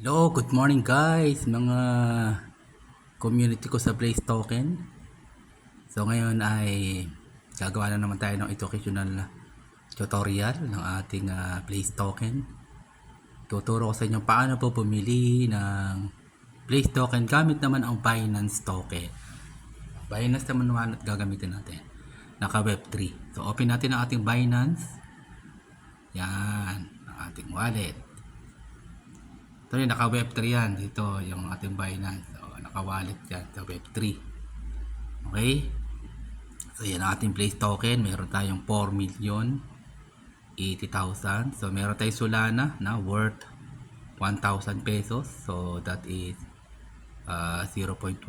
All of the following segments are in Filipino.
Hello, good morning guys, mga community ko sa Blaze Token. So ngayon ay gagawa na naman tayo ng educational tutorial ng ating Blaze Token. Tuturo ko sa inyo paano po pumili ng Blaze Token gamit naman ang Binance Token. Binance naman at gagamitin natin. Naka Web3. So open natin ang ating Binance. Yan, ang ating wallet. Ito yung naka Web3 yan. Dito yung ating Binance. So, naka wallet yan sa Web3. Okay? So yan ang ating Blaze Token. Meron tayong 4,080,000. So meron tayong Solana na worth 1,000 pesos. So that is 0.13.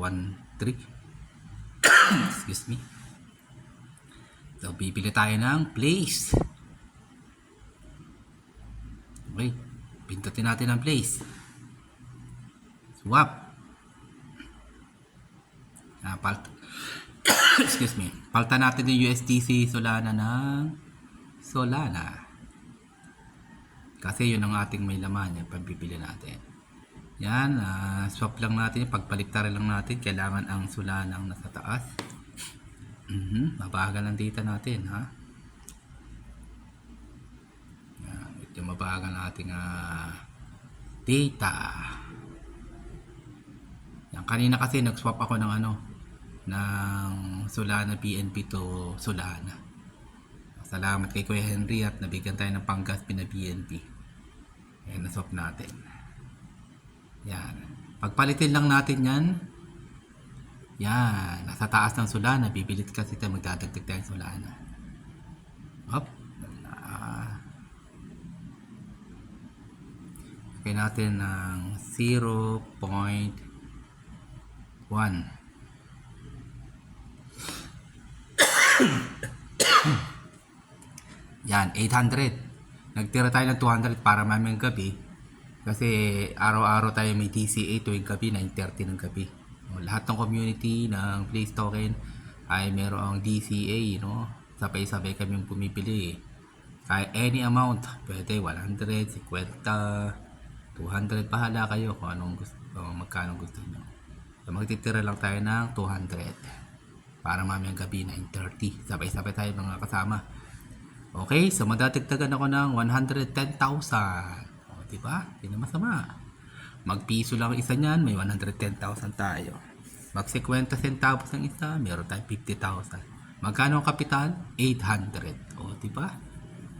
Excuse me. So bibili tayo ng Blaze. Okay. Pindutin natin ang Blaze. Swap. Excuse me. Palta natin yung USDC Solana ng Solana. Kasi yun ang ating may laman. Yung pagbibili natin. Yan. Swap lang natin. Pagpaliktarin lang natin. Kailangan ang Solana ang nasa taas. Mabagal ang data natin. Ha? Yan. Ito mabagal ang ating data. Yan. Kanina kasi nag-swap ako ng ng Solana PNP to Solana. Salamat kay Kuya Henry at nabigyan tayo ng panggaspi na PNP. Ayan, naswap natin. Yan. Pagpalitin lang natin yan. Yan. Nasa taas ng Solana. Bibilit kasi tayo magdadagdag tayong Solana. Hop. Okay natin ng 0.1. Yan, 800. Nagtira tayo ng 200 para mamayang gabi. Kasi araw-araw tayo may DCA tuwing gabi, 9:30 ng gabi. Lahat ng community ng Blaze Token ay merong DCA, no? Sabay-sabay kaming pumipili. Kaya any amount, pwede 100, 50, 200, bahala kayo kung anong gusto, magkano gusto nyo. So magtitira lang tayo ng 200 para mamayang gabi 9:30. Sabay-sabay tayo mga kasama. Okay, so madadagdagan ako ng 110,000. O, diba? Hindi na masama. Magpiso lang isa niyan, may 110,000 tayo. Mag 50 centavos ng isa, meron tayong 50,000. Magkano ang kapital? 800. O, diba?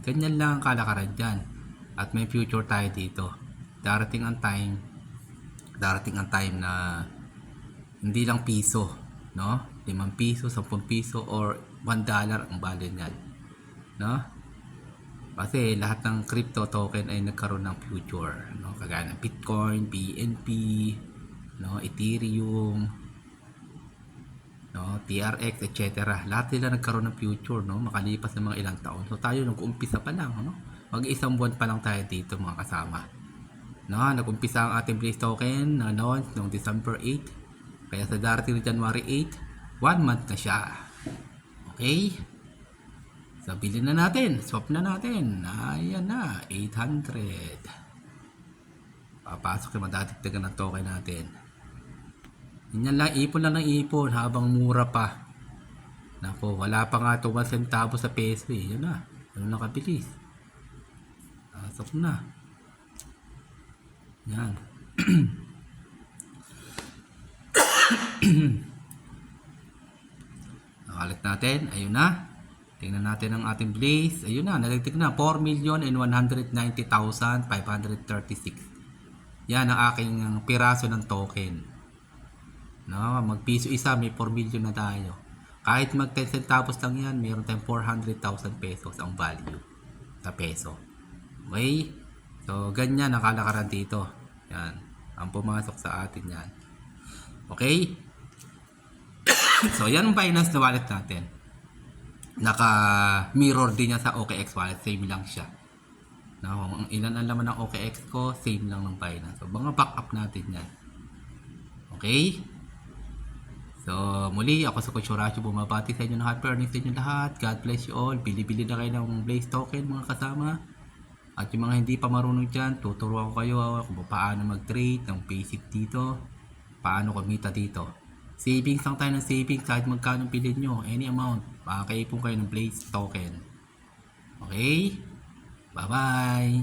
Ganyan lang ang kalakaran dyan. At may future tayo dito. Darating ang time na hindi lang piso, no? 5 piso, 10 piso, or $1 ang value niyan. No? Kasi lahat ng crypto token ay nagkaroon ng future, no? Kagaya ng Bitcoin, BNB, no, Ethereum, no, TRX, etc. Lahat nila nagkaroon ng future, no, makalipas ng mga ilang taon. So tayo nag-uumpisa pa lang, no? Mag-isang buwan pa lang tayo dito mga kasama. No, nag-umpisa ang ating Blaze Token na launch noong December 8. Kaya sa darating na January 8, 1 month na siya. Okay? So, bilhin na natin. Swap na natin. Ayan na. 800. Papasok yung madadagdagan ng token natin. Yan lang. Ipon lang ng ipon habang mura pa. Nako, wala pa nga ito 1 centavo sa peso eh. Yan na. Ano na kabilis. Pasok na. Yan. Nakalit natin. Ayun na. Tingnan natin ang ating Blaze. Ayun na, nalagdag na. 4,190,536. Yan ang aking piraso ng token. No, magpiso isa, may 4 million na tayo. Kahit mag 10 centavos lang yan, mayroon tayong 400,000 pesos ang value sa peso. Okay? So, ganyan ang kalakaran dito. Yan. Ang pumasok sa atin yan. Okay? So, yan ang Binance na wallet natin. Naka-mirror din niya sa OKX wallet. Same lang siya. No, ang ilan ang laman ng OKX ko, same lang ng Binance. So, mga backup natin yan. Okay? So, muli, ako sa Coach Horacio, bumabati sa inyo ng happy earnings sa inyo lahat. God bless you all. Bili-bili na kayo ng Blaze Token, mga kasama. At yung mga hindi pa marunong dyan, tuturuan ko kayo kung paano mag-trade ng basic dito, paano kumita dito. Savings lang tayo ng savings kahit magkano bilhin nyo, any amount. Makakaipon kayo ng Blaze token. Okay? Bye-bye!